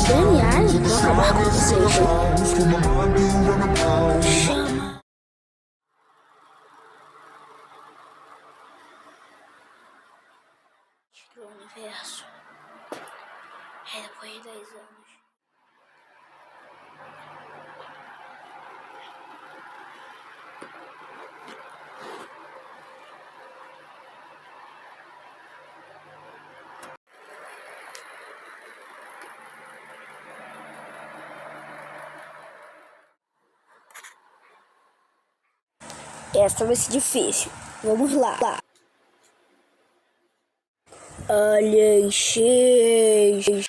Geniais, vou acabar com vocês. Chama. Do universo. É depois de 10 anos. Essa vai ser difícil. Vamos lá. Alien X.